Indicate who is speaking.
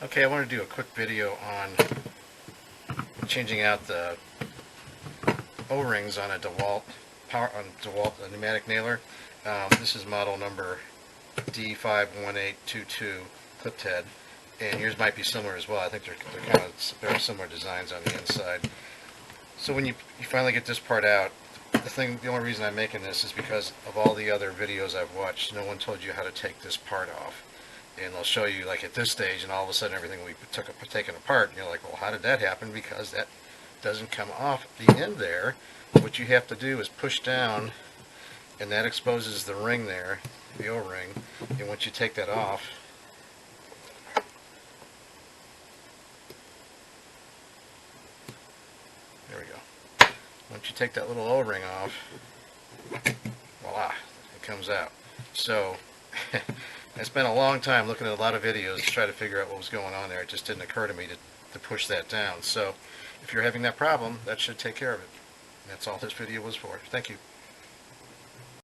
Speaker 1: Okay, I want to do a quick video on changing out the O-rings on a DeWALT pneumatic nailer. This is model number D51822 clipped head, and yours might be similar as well. I think they're kind of very similar designs on the inside. So when you finally get this part out, the only reason I'm making this is because of all the other videos I've watched. No one told you how to take this part off, and they'll show you like at this stage, and all of a sudden everything we taken apart, and you're like, well, how did that happen? Because that doesn't come off the end there. What you have to do is push down, and that exposes the ring there, the O-ring, and once you take that off, there we go. Once you take that little O-ring off, voila, it comes out. So I spent a long time looking at a lot of videos to try to figure out what was going on there. It just didn't occur to me to push that down. So if you're having that problem, that should take care of it. That's all this video was for. Thank you.